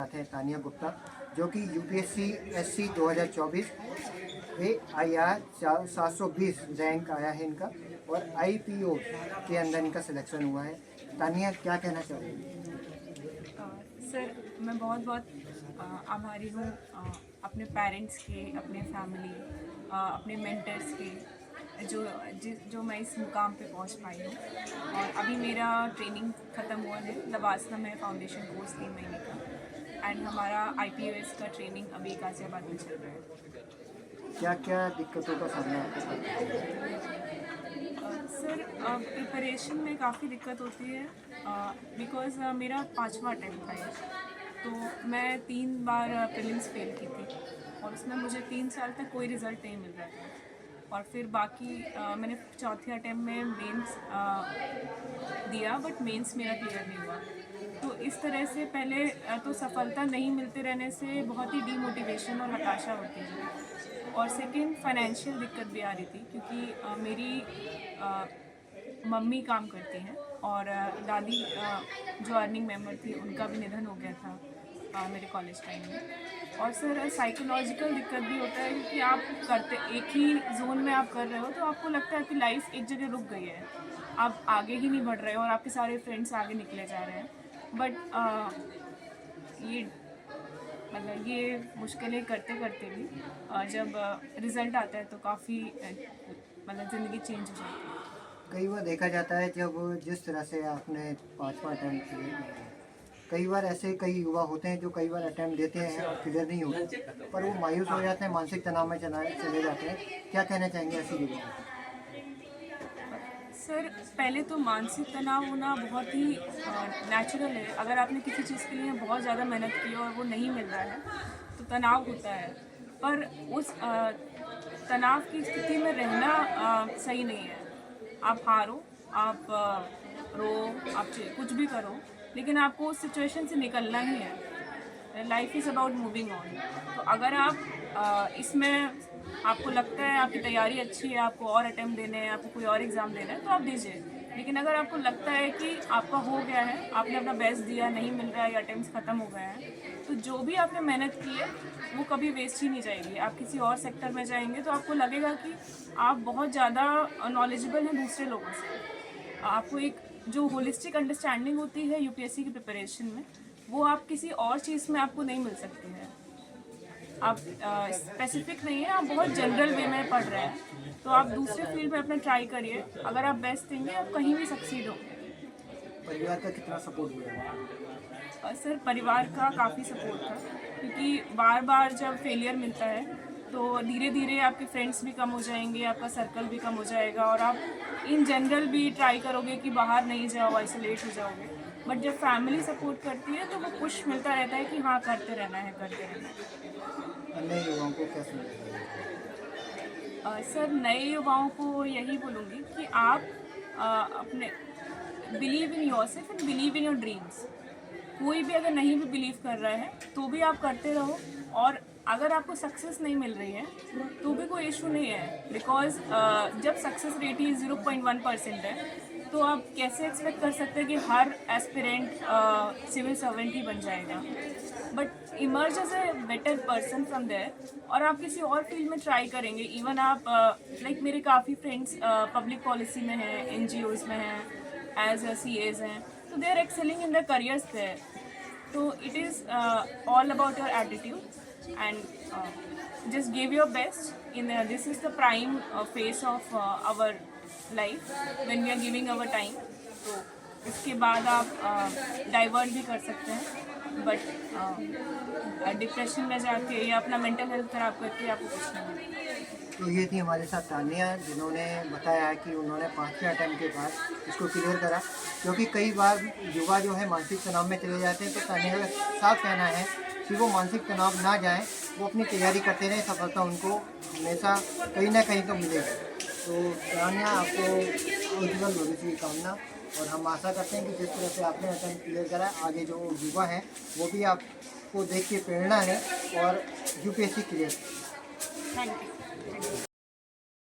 साथ है तानिया गुप्ता जो कि यूपीएससी एससी 2024 AIR 720 रैंक आया है इनका और IPO के अंदर इनका सिलेक्शन हुआ है। तानिया क्या कहना चाहोगे? सर मैं बहुत बहुत आभारी हूँ अपने पेरेंट्स के, अपने फैमिली, अपने मेंटर्स के जो मैं इस मुकाम पे पहुँच पाई हूँ। और अभी मेरा ट्रेनिंग ख़त्म हुआ है, लवासना में फाउंडेशन कोर्स 3 महीने का, एंड हमारा IPOS का ट्रेनिंग अभी गाज़ियाबाद में चल रहा है। क्या क्या दिक्कतों का सामना आपको करना है? सर प्रिपरेशन में काफ़ी दिक्कत होती है बिकॉज़ मेरा 5वां अटैम्प्ट था ये। तो मैं 3 बार प्रीलिम्स फेल की थी और उसमें मुझे 3 साल तक कोई रिज़ल्ट नहीं मिल रहा था। और फिर बाकी मैंने 4थे अटैम्प्ट में मेंस दिया, बट मेंस मेरा क्लियर नहीं हुआ। तो इस तरह से पहले तो सफलता नहीं मिलते रहने से बहुत ही डीमोटिवेशन और हताशा होती है। और सेकंड फाइनेंशियल दिक्कत भी आ रही थी क्योंकि मेरी मम्मी काम करती हैं और दादी जो अर्निंग मेंबर थी उनका भी निधन हो गया था मेरे कॉलेज टाइम में। और सर साइकोलॉजिकल दिक्कत भी होता है क्योंकि आप करते एक ही जोन में आप कर रहे हो तो आपको लगता है कि लाइफ एक जगह रुक गई है, आप आगे ही नहीं बढ़ रहे हो और आपके सारे फ्रेंड्स आगे निकले जा रहे हैं। बट ये मुश्किलें करते करते भी जब रिज़ल्ट आता है तो काफ़ी ज़िंदगी चेंज हो जाती है। कई बार देखा जाता है जब जिस तरह से आपने 5वां अटैम्प्ट किया, कई बार ऐसे कई युवा होते हैं जो कई बार अटैम्प्ट देते हैं और क्लियर नहीं होते, पर वो मायूस हो जाते हैं, मानसिक तनाव में चले जाते हैं। क्या कहना चाहेंगे ऐसे युवाओं को? सर पहले तो मानसिक तनाव होना बहुत ही नेचुरल है। अगर आपने किसी चीज़ के लिए बहुत ज़्यादा मेहनत की और वो नहीं मिल रहा है तो तनाव होता है, पर उस तनाव की स्थिति में रहना सही नहीं है। आप हारो, आप रो, आप कुछ भी करो, लेकिन आपको उस सिचुएशन से निकलना ही है। Life is about moving on. तो अगर आप इसमें आपको लगता है आपकी तैयारी अच्छी है, आपको और अटेम्प्ट देने हैं, आपको कोई और एग्ज़ाम देना है तो आप दीजिए। लेकिन अगर आपको लगता है कि आपका हो गया है, आपने अपना बेस्ट दिया, नहीं मिल रहा है या अटेम्प्ट्स ख़त्म हो गए हैं, तो जो भी आपने मेहनत की है वो कभी वेस्ट ही नहीं जाएगी। आप किसी और सेक्टर में जाएंगे तो आपको लगेगा कि आप बहुत ज़्यादा नॉलेजेबल हैं दूसरे लोगों से। आपको एक जो होलिस्टिक अंडरस्टैंडिंग होती है यूपीएससी की प्रिपरेशन में, वो आप किसी और चीज़ में आपको नहीं मिल सकती है। आप स्पेसिफिक नहीं है, आप बहुत जनरल वे में पढ़ रहे हैं, तो आप दूसरे फील्ड में अपना ट्राई करिए। अगर आप बेस्ट देंगे आप कहीं भी सक्सीड होंगे। परिवार का कितना सपोर्ट मिला? सर परिवार का काफ़ी सपोर्ट था क्योंकि बार बार जब फेलियर मिलता है तो धीरे धीरे आपके फ्रेंड्स भी कम हो जाएंगे, आपका सर्कल भी कम हो जाएगा और आप इन जनरल भी ट्राई करोगे कि बाहर नहीं जाओ, आइसोलेट हो जाओगे। बट जब फैमिली सपोर्ट करती है तो वो पुश मिलता रहता है कि हाँ करते रहना है, करते रहना है। अन्य युवाओं को क्या समझाएंगे? सर नए युवाओं को यही बोलूँगी कि आप अपने believe in yourself and believe in your dreams. कोई भी अगर नहीं भी बिलीव कर रहा है तो भी आप करते रहो, और अगर आपको सक्सेस नहीं मिल रही है तो भी कोई इशू नहीं है, बिकॉज जब सक्सेस रेट ही 0.1% है तो आप कैसे एक्सपेक्ट कर सकते हैं कि हर एस्पिरेंट सिविल सर्वेंट ही बन जाएगा। But emerge as a better person from there, और आप किसी और फील्ड में ट्राई करेंगे। इवन आप लाइक मेरे काफ़ी फ्रेंड्स पब्लिक पॉलिसी में हैं, NGOs में हैं, एज CAs हैं, तो they are excelling in the careers there. तो it is all about your attitude and just give your best in this is the prime phase of our life when we are giving our time। तो इसके बाद आप divert भी कर सकते हैं, but depression में जाके या अपना मेंटल हेल्थ खराब करके आपको कुछ नहीं मिलेगा। तो ये थी हमारे साथ तानिया, जिन्होंने बताया कि उन्होंने 5वें अटैम्प्ट के बाद इसको क्लियर करा, क्योंकि कई बार युवा जो है मानसिक तनाव में चले जाते हैं। तो तानिया का साफ कहना है कि वो मानसिक तनाव ना जाए, वो अपनी तैयारी करते रहें, सफलता उनको हमेशा कहीं ना कहीं तो मिलेगी। तो तानिया, आपको उज्जवल भविष्य की कामना, और हम आशा करते हैं कि जिस तरह से आपने अटैम्प्ट क्लियर करा, आगे जो युवा हैं वो भी आपको देख के प्रेरणा लें और UPSC क्लियर। Thank you.